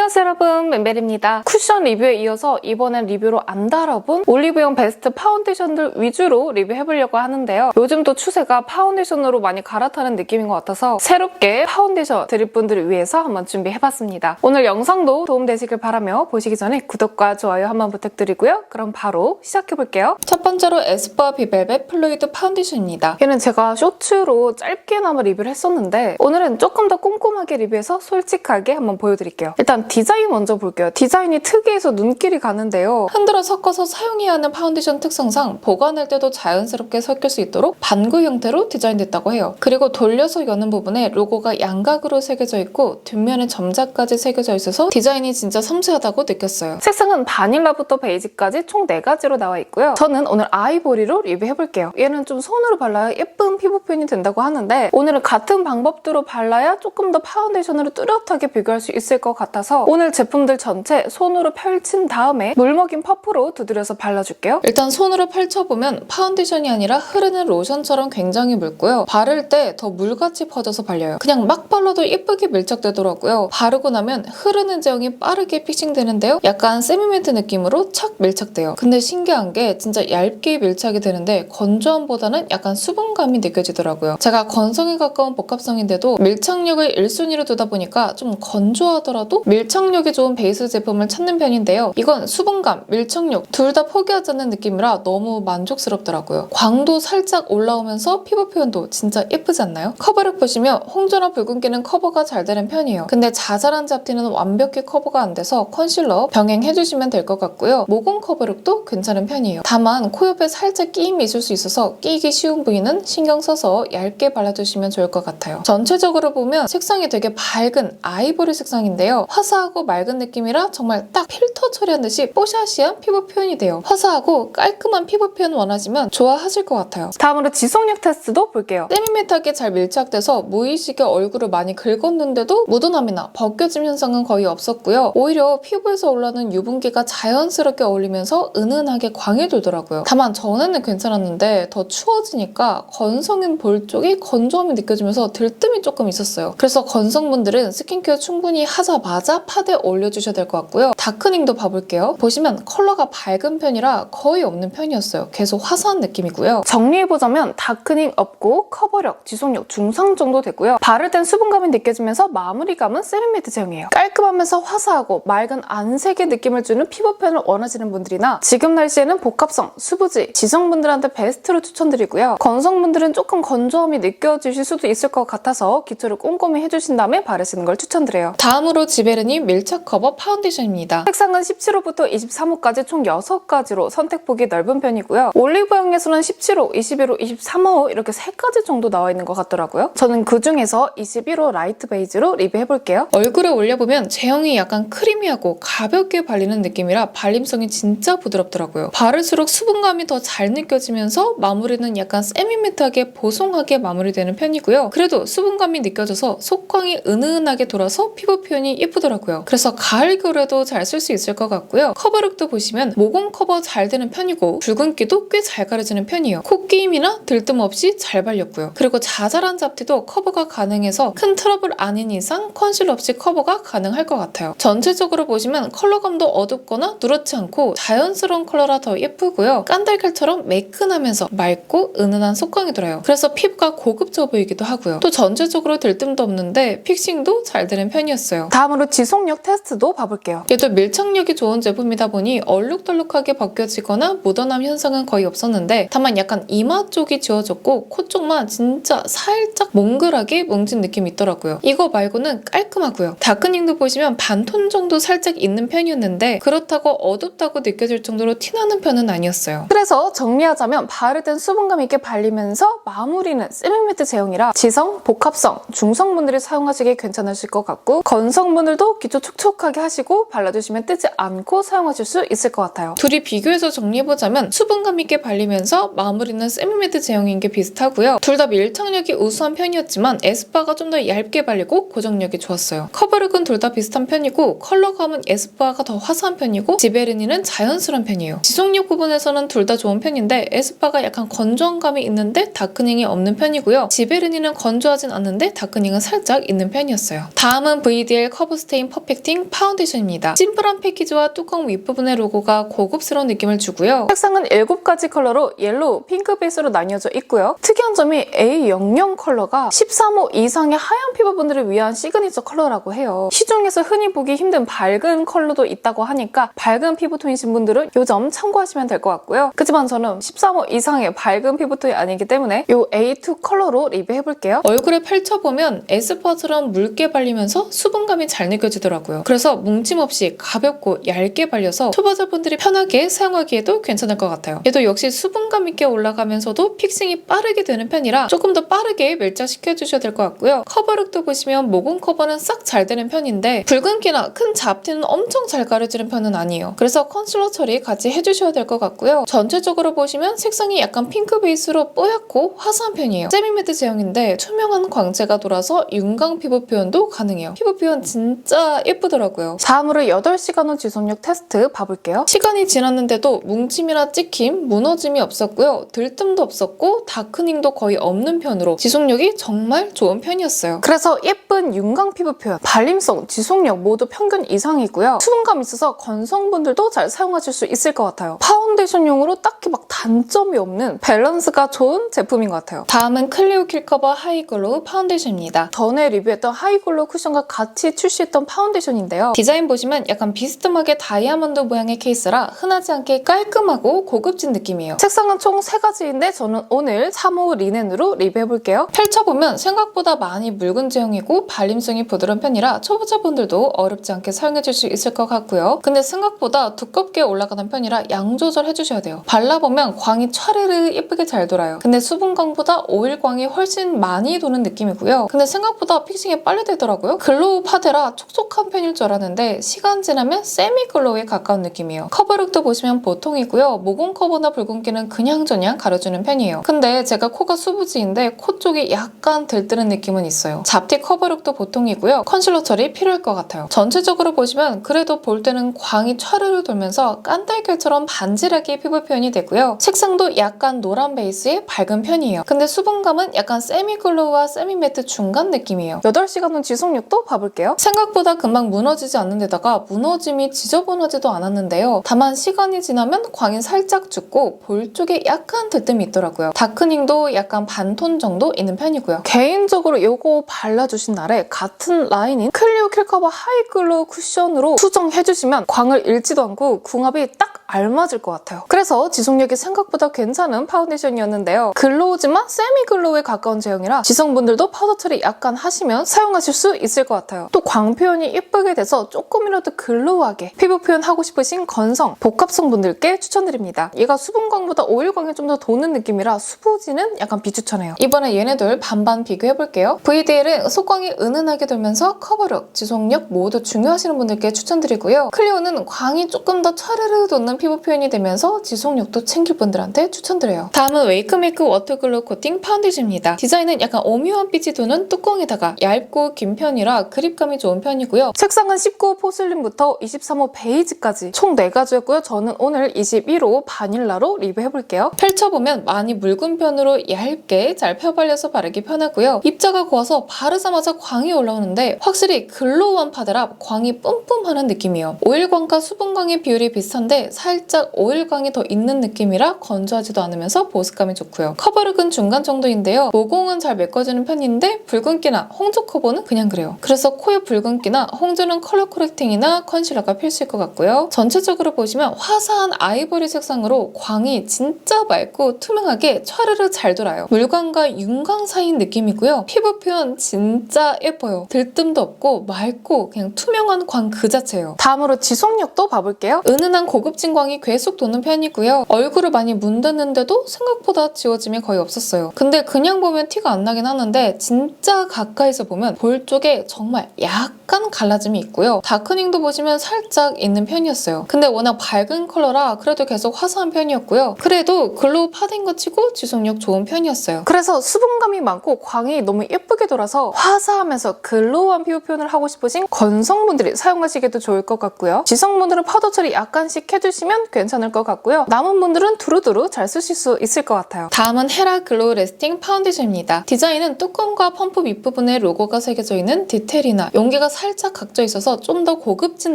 안녕하세요 여러분, 멤벨입니다. 쿠션 리뷰에 이어서 이번엔 리뷰로 안 달아본 올리브영 베스트 파운데이션들 위주로 리뷰해보려고 하는데요. 요즘 또 추세가 파운데이션으로 많이 갈아타는 느낌인 것 같아서 새롭게 파운데이션 드릴 분들을 위해서 한번 준비해봤습니다. 오늘 영상도 도움되시길 바라며 보시기 전에 구독과 좋아요 한번 부탁드리고요. 그럼 바로 시작해볼게요. 첫 번째로 에스쁘아 비벨벳 플루이드 파운데이션입니다. 얘는 제가 쇼츠로 짧게나마 리뷰를 했었는데 오늘은 조금 더 꼼꼼하게 리뷰해서 솔직하게 한번 보여드릴게요. 일단 디자인 먼저 볼게요. 디자인이 특이해서 눈길이 가는데요. 흔들어 섞어서 사용해야 하는 파운데이션 특성상 보관할 때도 자연스럽게 섞일 수 있도록 반구 형태로 디자인됐다고 해요. 그리고 돌려서 여는 부분에 로고가 양각으로 새겨져 있고 뒷면에 점자까지 새겨져 있어서 디자인이 진짜 섬세하다고 느꼈어요. 색상은 바닐라부터 베이지까지 총 4가지로 나와 있고요. 저는 오늘 아이보리로 리뷰해볼게요. 얘는 좀 손으로 발라야 예쁜 피부 표현이 된다고 하는데 오늘은 같은 방법대로 발라야 조금 더 파운데이션으로 뚜렷하게 비교할 수 있을 것 같아서 오늘 제품들 전체 손으로 펼친 다음에 물먹인 퍼프로 두드려서 발라줄게요. 일단 손으로 펼쳐보면 파운데이션이 아니라 흐르는 로션처럼 굉장히 묽고요. 바를 때 더 물같이 퍼져서 발려요. 그냥 막 발라도 예쁘게 밀착되더라고요. 바르고 나면 흐르는 제형이 빠르게 픽싱되는데요. 약간 세미매트 느낌으로 착 밀착돼요. 근데 신기한 게 진짜 얇게 밀착이 되는데 건조함보다는 약간 수분감이 느껴지더라고요. 제가 건성에 가까운 복합성인데도 밀착력을 1순위로 두다 보니까 좀 건조하더라도 밀착력이 좋은 베이스 제품을 찾는 편인데요. 이건 수분감, 밀착력 둘 다 포기하지 않는 느낌이라 너무 만족스럽더라고요. 광도 살짝 올라오면서 피부 표현도 진짜 예쁘지 않나요? 커버력 보시면 홍조나 붉은기는 커버가 잘 되는 편이에요. 근데 자잘한 잡티는 완벽히 커버가 안 돼서 컨실러 병행해주시면 될 것 같고요. 모공 커버력도 괜찮은 편이에요. 다만 코 옆에 살짝 끼임이 있을 수 있어서 끼기 쉬운 부위는 신경 써서 얇게 발라주시면 좋을 것 같아요. 전체적으로 보면 색상이 되게 밝은 아이보리 색상인데요. 화사하고 맑은 느낌이라 정말 딱 필터 처리한 듯이 뽀샤시한 피부 표현이 돼요. 화사하고 깔끔한 피부 표현 원하시면 좋아하실 것 같아요. 다음으로 지속력 테스트도 볼게요. 세미매트하게 잘 밀착돼서 무의식에 얼굴을 많이 긁었는데도 묻어남이나 벗겨짐 현상은 거의 없었고요. 오히려 피부에서 올라오는 유분기가 자연스럽게 어울리면서 은은하게 광이 돌더라고요. 다만 전에는 괜찮았는데 더 추워지니까 건성인 볼 쪽이 건조함이 느껴지면서 들뜸이 조금 있었어요. 그래서 건성분들은 스킨케어 충분히 하자마자 파데 올려주셔야 될 것 같고요. 다크닝도 봐볼게요. 보시면 컬러가 밝은 편이라 거의 없는 편이었어요. 계속 화사한 느낌이고요. 정리해보자면 다크닝 없고 커버력, 지속력 중상 정도 되고요. 바를 땐 수분감이 느껴지면서 마무리감은 세미매트 제형이에요. 깔끔하면서 화사하고 맑은 안색의 느낌을 주는 피부 표현을 원하시는 분들이나 지금 날씨에는 복합성, 수부지, 지성분들한테 베스트로 추천드리고요. 건성분들은 조금 건조함이 느껴지실 수도 있을 것 같아서 기초를 꼼꼼히 해주신 다음에 바르시는 걸 추천드려요. 다음으로 지베르니 밀착 커버 파운데이션입니다. 색상은 17호부터 23호까지 총 6가지로 선택폭이 넓은 편이고요. 올리브영에서는 17호, 21호, 23호 이렇게 3가지 정도 나와 있는 것 같더라고요. 저는 그중에서 21호 라이트 베이지로 리뷰해볼게요. 얼굴에 올려보면 제형이 약간 크리미하고 가볍게 발리는 느낌이라 발림성이 진짜 부드럽더라고요. 바를수록 수분감이 더 잘 느껴지면서 마무리는 약간 세미매트하게 보송하게 마무리되는 편이고요. 그래도 수분감이 느껴져서 속광이 은은하게 돌아서 피부 표현이 예쁘더라고요. 그래서 가을 겨울에도 잘 쓸 수 있을 것 같고요. 커버력도 보시면 모공 커버 잘 되는 편이고 붉은기도 꽤 잘 가려지는 편이에요. 콧끼임이나 들뜸 없이 잘 발렸고요. 그리고 자잘한 잡티도 커버가 가능해서 큰 트러블 아닌 이상 컨실러 없이 커버가 가능할 것 같아요. 전체적으로 보시면 컬러감도 어둡거나 누렇지 않고 자연스러운 컬러라 더 예쁘고요. 깐달걀처럼 매끈하면서 맑고 은은한 속광이 돌아요. 그래서 피부가 고급져 보이기도 하고요. 또 전체적으로 들뜸도 없는데 픽싱도 잘 되는 편이었어요. 다음으로 지속력 테스트도 봐볼게요. 얘도 밀착력이 좋은 제품이다 보니 얼룩덜룩하게 벗겨지거나 묻어남 현상은 거의 없었는데 다만 약간 이마 쪽이 지워졌고 코 쪽만 진짜 살짝 몽글하게 뭉친 느낌이 있더라고요. 이거 말고는 깔끔하고요. 다크닝도 보시면 반톤 정도 살짝 있는 편이었는데 그렇다고 어둡다고 느껴질 정도로 티나는 편은 아니었어요. 그래서 정리하자면 바를 땐 수분감 있게 발리면서 마무리는 세미매트 제형이라 지성, 복합성, 중성분들이 사용하시기에 괜찮으실 것 같고 건성분들도 기초 촉촉하게 하시고 발라주시면 뜨지 않고 사용하실 수 있을 것 같아요. 둘이 비교해서 정리해보자면 수분감 있게 발리면서 마무리는 세미매트 제형인 게 비슷하고요. 둘 다 밀착력이 우수한 편이었지만 에스쁘아가 좀 더 얇게 발리고 고정력이 좋았어요. 커버력은 둘 다 비슷한 편이고 컬러감은 에스쁘아가 더 화사한 편이고 지베르니는 자연스러운 편이에요. 지속력 부분에서는 둘 다 좋은 편인데 에스쁘아가 약간 건조한 감이 있는데 다크닝이 없는 편이고요. 지베르니는 건조하진 않는데 다크닝은 살짝 있는 편이었어요. 다음은 VDL 커버 스테인 퍼펙팅 파운데이션입니다. 심플한 패키지와 뚜껑 윗부분의 로고가 고급스러운 느낌을 주고요. 색상은 7가지 컬러로 옐로우, 핑크 베이스로 나뉘어져 있고요. 특이한 점이 A00 컬러가 13호 이상의 하얀 피부분들을 위한 시그니처 컬러라고 해요. 시중에서 흔히 보기 힘든 밝은 컬러도 있다고 하니까 밝은 피부톤이신 분들은 이 점 참고하시면 될 것 같고요. 그렇지만 저는 13호 이상의 밝은 피부톤이 아니기 때문에 이 A2 컬러로 리뷰해볼게요. 얼굴에 펼쳐보면 에스쁘아처럼 묽게 발리면서 수분감이 잘 느껴지더라고요. 그래서 뭉침 없이 가볍고 얇게 발려서 초보자분들이 편하게 사용하기에도 괜찮을 것 같아요. 얘도 역시 수분감 있게 올라가면서도 픽싱이 빠르게 되는 편이라 조금 더 빠르게 밀착시켜주셔야 될 것 같고요. 커버력도 보시면 모공 커버는 싹 잘 되는 편인데 붉은기나 큰 잡티는 엄청 잘 가려지는 편은 아니에요. 그래서 컨실러 처리 같이 해주셔야 될 것 같고요. 전체적으로 보시면 색상이 약간 핑크 베이스로 뽀얗고 화사한 편이에요. 세미매트 제형인데 투명한 광채가 돌아서 윤광 피부 표현도 가능해요. 피부 표현 진짜 예쁘더라고요. 다음으로 8시간 후 지속력 테스트 봐볼게요. 시간이 지났는데도 뭉침이나 찍힘, 무너짐이 없었고요. 들뜸도 없었고 다크닝도 거의 없는 편으로 지속력이 정말 좋은 편이었어요. 그래서 예쁜 윤광 피부 표현, 발림성, 지속력 모두 평균 이상이고요. 수분감 있어서 건성분들도 잘 사용하실 수 있을 것 같아요. 파운데이션용으로 딱히 막 단점이 없는 밸런스가 좋은 제품인 것 같아요. 다음은 클리오 킬커버 하이글로우 파운데이션입니다. 전에 리뷰했던 하이글로우 쿠션과 같이 출시했던 파운데이션인데요. 디자인 보시면 약간 비스듬하게 다이아몬드 모양의 케이스라 흔하지 않게 깔끔하고 고급진 느낌이에요. 색상은 총 3가지인데 저는 오늘 3호 리넨으로 리뷰해볼게요. 펼쳐보면 생각보다 많이 묽은 제형이고 발림성이 부드러운 편이라 초보자분들도 어렵지 않게 사용해줄 수 있을 것 같고요. 근데 생각보다 두껍게 올라가는 편이라 양 조절해주셔야 돼요. 발라보면 광이 촤르르 예쁘게 잘 돌아요. 근데 수분광보다 오일광이 훨씬 많이 도는 느낌이고요. 근데 생각보다 픽싱이 빨리 되더라고요. 글로우 파데라 촉촉한 편일 줄 알았는데 시간 지나면 세미 글로우에 가까운 느낌이에요. 커버력도 보시면 보통이고요. 모공 커버나 붉은기는 그냥저냥 가려주는 편이에요. 근데 제가 코가 수부지인데 코 쪽이 약간 들뜨는 느낌은 있어요. 잡티 커버력도 보통이고요. 컨실러 처리 필요할 것 같아요. 전체적으로 보시면 그래도 볼 때는 광이 촤르르 돌면서 깐달걀처럼 반질하게 피부 표현이 되고요. 색상도 약간 노란 베이스의 밝은 편이에요. 근데 수분감은 약간 세미 글로우와 세미 매트 중간 느낌이에요. 8시간 후 지속력도 봐볼게요. 생각보다 금방 무너지지 않는 데다가 무너짐이 지저분하지도 않았는데요. 다만 시간이 지나면 광이 살짝 죽고 볼 쪽에 약간 들뜸이 있더라고요. 다크닝도 약간 반톤 정도 있는 편이고요. 개인적으로 이거 발라주신 날에 같은 라인인 클리오 킬커버 하이글로우 쿠션으로 수정해주시면 광을 잃지도 않고 궁합이 딱 알맞을 것 같아요. 그래서 지속력이 생각보다 괜찮은 파운데이션이었는데요. 글로우지만 세미 글로우에 가까운 제형이라 지성분들도 파우더 처리 약간 하시면 사용하실 수 있을 것 같아요. 또 광 표현이 예쁘게 돼서 조금이라도 글로우하게 피부 표현하고 싶으신 건성, 복합성 분들께 추천드립니다. 얘가 수분광보다 오일광이 좀 더 도는 느낌이라 수부지는 약간 비추천해요. 이번에 얘네들 반반 비교해볼게요. VDL은 속광이 은은하게 돌면서 커버력, 지속력 모두 중요하시는 분들께 추천드리고요. 클리오는 광이 조금 더 촤르르 돋는 피부 표현이 되면서 지속력도 챙길 분들한테 추천드려요. 다음은 웨이크메이크 워터글로우 코팅 파운데이션입니다. 디자인은 약간 오묘한 빛이 도는 뚜껑에다가 얇고 긴 편이라 그립감이 좋은 편이고요. 색상은 19호 포슬린부터 23호 베이지까지 총 4가지였고요. 저는 오늘 21호 바닐라로 리뷰해볼게요. 펼쳐보면 많이 묽은 편으로 얇게 잘 펴발려서 바르기 편하고요. 입자가 고와서 바르자마자 광이 올라오는데 확실히 글로우한 파데라 광이 뿜뿜하는 느낌이에요. 오일광과 수분광의 비율이 비슷한데 살짝 오일광이 더 있는 느낌이라 건조하지도 않으면서 보습감이 좋고요. 커버력은 중간 정도인데요. 모공은 잘 메꿔지는 편인데 붉은기나 홍조 커버는 그냥 그래요. 그래서 코에 붉은기나 홍조는 컬러 코렉팅이나 컨실러가 필수일 것 같고요. 전체적으로 보시면 화사한 아이보리 색상으로 광이 진짜 맑고 투명하게 촤르르 잘 돌아요. 물광과 윤광 사이인 느낌이고요. 피부 표현 진짜 예뻐요. 들뜸도 없고 맑고 그냥 투명한 광 그 자체예요. 다음으로 지속력도 봐볼게요. 은은한 고급진 광이 계속 도는 편이고요. 얼굴을 많이 문댔는데도 생각보다 지워짐이 거의 없었어요. 근데 그냥 보면 티가 안 나긴 하는데 진짜 가까이서 보면 볼 쪽에 정말 약간 갈라짐이 있고요. 다크닝도 보시면 살짝 있는 편이었어요. 근데 워낙 밝은 컬러라 그래도 계속 화사한 편이었고요. 그래도 글로우 파데인 것 치고 지속력 좋은 편이었어요. 그래서 수분감이 많고 광이 너무 예쁘게 돌아서 화사하면서 글로우한 피부 표현을 하고 싶으신 건성분들이 사용하시기에도 좋을 것 같고요. 지성분들은 파우더 처리 약간씩 해주시면 쓰시면 괜찮을 것 같고요. 남은 분들은 두루두루 잘 쓰실 수 있을 것 같아요. 다음은 헤라 글로우 레스팅 파운데이션입니다. 디자인은 뚜껑과 펌프 밑부분에 로고가 새겨져 있는 디테일이나 용기가 살짝 각져 있어서 좀 더 고급진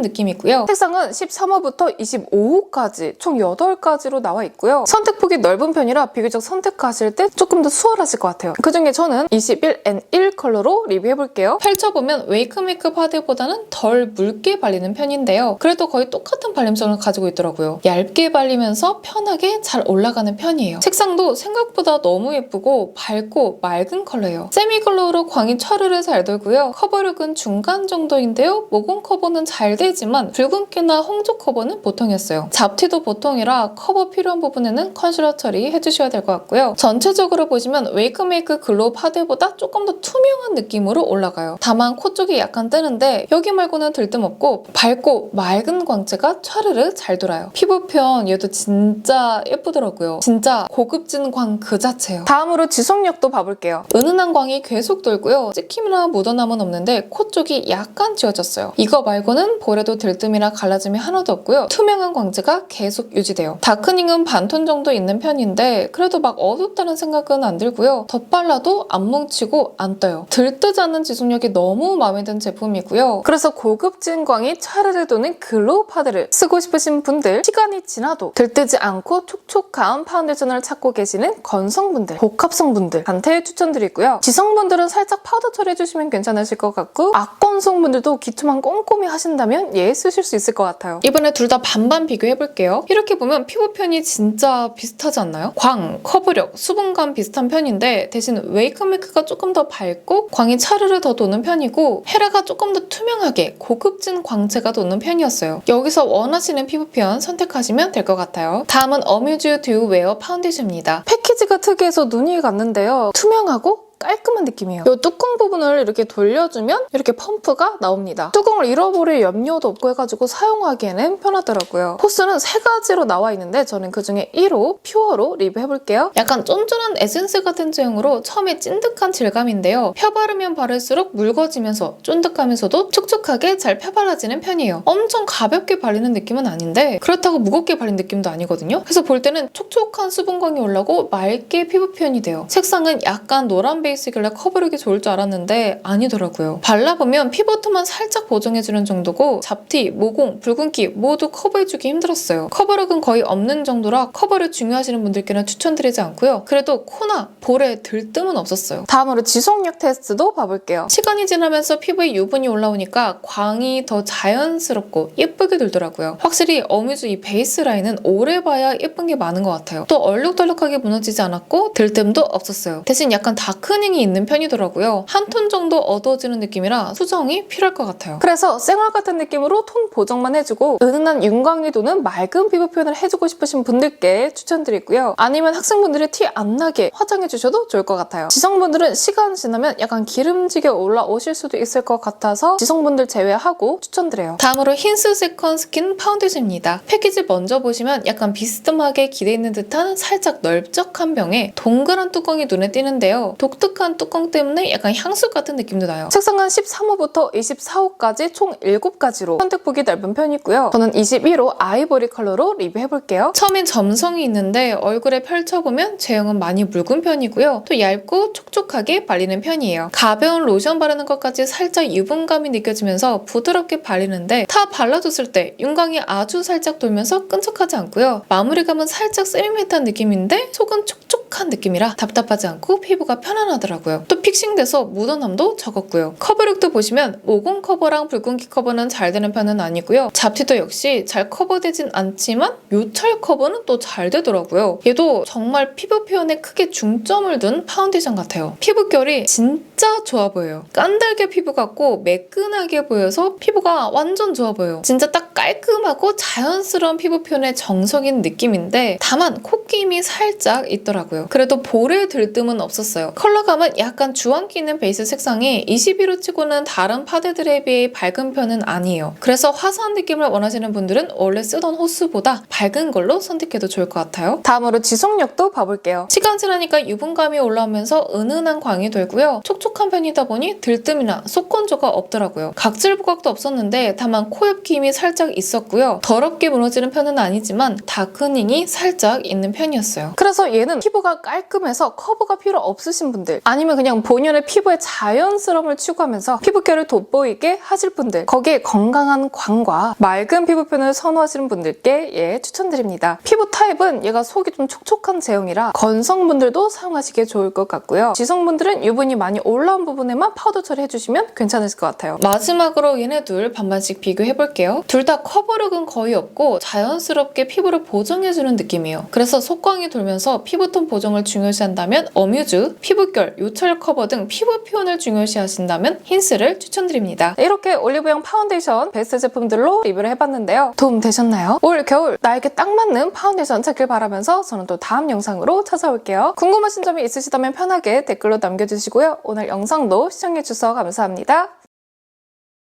느낌이고요. 색상은 13호부터 25호까지 총 8가지로 나와 있고요. 선택폭이 넓은 편이라 비교적 선택하실 때 조금 더 수월하실 것 같아요. 그중에 저는 21N1 컬러로 리뷰해볼게요. 펼쳐보면 웨이크 메이크업 파데보다는 덜 묽게 발리는 편인데요. 그래도 거의 똑같은 발림성을 가지고 있더라고요. 얇게 발리면서 편하게 잘 올라가는 편이에요. 색상도 생각보다 너무 예쁘고 밝고 맑은 컬러예요. 세미 컬러로 광이 차르르 잘 돌고요. 커버력은 중간 정도인데요. 모공 커버는 잘 되지만 붉은기나 홍조 커버는 보통이었어요. 잡티도 보통이라 커버 필요한 부분에는 컨실러 처리해주셔야 될 것 같고요. 전체적으로 보시면 웨이크 메이크 글로우 파데보다 조금 더 투명한 느낌으로 올라가요. 다만 코 쪽이 약간 뜨는데 여기 말고는 들뜸없고 밝고 맑은 광채가 차르르 잘 돌아요. 피부편 얘도 진짜 예쁘더라고요. 진짜 고급진 광 그 자체예요. 다음으로 지속력도 봐볼게요. 은은한 광이 계속 돌고요. 찍힘이나 묻어남은 없는데 코 쪽이 약간 지워졌어요. 이거 말고는 볼에도 들뜸이나 갈라짐이 하나도 없고요. 투명한 광채가 계속 유지돼요. 다크닝은 반톤 정도 있는 편인데 그래도 막 어둡다는 생각은 안 들고요. 덧발라도 안 뭉치고 안 떠요. 들뜨지 않는 지속력이 너무 마음에 든 제품이고요. 그래서 고급진 광이 차르르 도는 글로우 파데를 쓰고 싶으신 분들, 시간이 지나도 들뜨지 않고 촉촉한 파운데이션을 찾고 계시는 건성분들, 복합성분들한테 추천드리고요. 지성분들은 살짝 파우더 처리해주시면 괜찮으실 것 같고 악건성분들도 기초만 꼼꼼히 하신다면 얘 쓰실 수 있을 것 같아요. 이번에 둘 다 반반 비교해볼게요. 이렇게 보면 피부편이 진짜 비슷하지 않나요? 광, 커버력, 수분감 비슷한 편인데 대신 웨이크 메이크가 조금 더 밝고 광이 차르르 더 도는 편이고 헤라가 조금 더 투명하게 고급진 광채가 도는 편이었어요. 여기서 원하시는 피부편 선택하시면 될 것 같아요. 다음은 어뮤즈 듀 웨어 파운데이션입니다. 패키지가 특이해서 눈이 갔는데요. 투명하고 깔끔한 느낌이에요. 이 뚜껑 부분을 이렇게 돌려주면 이렇게 펌프가 나옵니다. 뚜껑을 잃어버릴 염려도 없고 해가지고 사용하기에는 편하더라고요. 호스는 3가지로 나와 있는데 저는 그중에 1호 퓨어로 리뷰해볼게요. 약간 쫀쫀한 에센스 같은 제형으로 처음에 찐득한 질감인데요. 펴바르면 바를수록 묽어지면서 쫀득하면서도 촉촉하게 잘 펴발라지는 편이에요. 엄청 가볍게 발리는 느낌은 아닌데 그렇다고 무겁게 발린 느낌도 아니거든요. 그래서 볼 때는 촉촉한 수분광이 올라오고 맑게 피부표현이 돼요. 색상은 약간 노란 베이스길래 커버력이 좋을 줄 알았는데 아니더라고요. 발라보면 피부톤만 살짝 보정해주는 정도고 잡티, 모공, 붉은기 모두 커버해주기 힘들었어요. 커버력은 거의 없는 정도라 커버를 중요하시는 분들께는 추천드리지 않고요. 그래도 코나 볼에 들뜸은 없었어요. 다음으로 지속력 테스트도 봐볼게요. 시간이 지나면서 피부에 유분이 올라오니까 광이 더 자연스럽고 예쁘게 돌더라고요. 확실히 어뮤즈 이 베이스 라인은 오래 봐야 예쁜 게 많은 것 같아요. 또 얼룩덜룩하게 무너지지 않았고 들뜸도 없었어요. 대신 약간 다크닝이 있는 편이더라고요. 한 톤 정도 어두워지는 느낌이라 수정이 필요할 것 같아요. 그래서 생얼 같은 느낌으로 톤 보정만 해주고 은은한 윤광이 도는 맑은 피부 표현을 해주고 싶으신 분들께 추천드리고요. 아니면 학생분들이 티 안 나게 화장해주셔도 좋을 것 같아요. 지성분들은 시간 지나면 약간 기름지게 올라오실 수도 있을 것 같아서 지성분들 제외하고 추천드려요. 다음으로 힌스 세컨 스킨 파운데이션입니다. 패키지 먼저 보시면 약간 비스듬하게 기대있는 듯한 살짝 넓적한 병에 동그란 뚜껑이 눈에 띄는데요. 독특한 뚜껑 때문에 약간 향수 같은 느낌도 나요. 색상은 13호부터 24호까지 총 7가지로 선택폭이 넓은 편이고요. 저는 21호 아이보리 컬러로 리뷰해볼게요. 처음엔 점성이 있는데 얼굴에 펼쳐보면 제형은 많이 묽은 편이고요. 또 얇고 촉촉하게 발리는 편이에요. 가벼운 로션 바르는 것까지 살짝 유분감이 느껴지면서 부드럽게 발리는데 다 발라줬을 때 윤광이 아주 살짝 돌면서 끈적하지 않고요. 마무리감은 살짝 세미매트한 느낌인데 속은 촉촉한 느낌이라 답답하지 않고 피부가 편안하더라고요. 또 픽싱돼서 묻어남도 적었고요. 커버력도 보시면 모공 커버랑 붉은기 커버는 잘 되는 편은 아니고요. 잡티도 역시 잘 커버되진 않지만 요철 커버는 또 잘 되더라고요. 얘도 정말 피부 표현에 크게 중점을 둔 파운데이션 같아요. 피부결이 진짜 좋아 보여요. 깐달걀 피부 같고 매끈하게 보여서 피부가 완전 좋아 보여요. 진짜 딱 깔끔하고 자연스러운 피부 표현의 정석인 느낌인데 다만 콧김이 살짝 있더라고요. 그래도 볼에 들뜸은 없었어요. 컬러감은 약간 주황기 있는 베이스 색상이 21호 치고는 다른 파데들에 비해 밝은 편은 아니에요. 그래서 화사한 느낌을 원하시는 분들은 원래 쓰던 호스보다 밝은 걸로 선택해도 좋을 것 같아요. 다음으로 지속력도 봐볼게요. 시간 지나니까 유분감이 올라오면서 은은한 광이 돌고요. 촉촉한 편이다 보니 들뜸이나 속건조가 없더라고요. 각질 부각도 없었는데 다만 코 옆 김이 살짝 있었고요. 더럽게 무너지는 편은 아니지만 다크닝이 살짝 있는 편이었어요. 그래서 얘는 피부가 깔끔해서 커버가 필요 없으신 분들, 아니면 그냥 본연의 피부의 자연스러움을 추구하면서 피부결을 돋보이게 하실 분들, 거기에 건강한 광과 맑은 피부표현을 선호하시는 분들께 얘 추천드립니다. 피부 타입은 얘가 속이 좀 촉촉한 제형이라 건성분들도 사용하시기에 좋을 것 같고요. 지성분들은 유분이 많이 올라온 부분에만 파우더 처리해주시면 괜찮으실 것 같아요. 마지막으로 얘네 둘 반반씩 비교해볼게요. 둘 다 커버력은 거의 없고 자연스럽게 피부를 보정해주는 느낌이에요. 그래서 속광이 돌면서 피부톤 보정을 중요시한다면 어뮤즈, 피부결, 요철 커버 등 피부 표현을 중요시하신다면 힌스를 추천드립니다. 이렇게 올리브영 파운데이션 베스트 제품들로 리뷰를 해봤는데요. 도움 되셨나요? 올 겨울 나에게 딱 맞는 파운데이션 찾길 바라면서 저는 또 다음 영상으로 찾아올게요. 궁금하신 점이 있으시다면 편하게 댓글로 남겨주시고요. 오늘 영상도 시청해주셔서 감사합니다.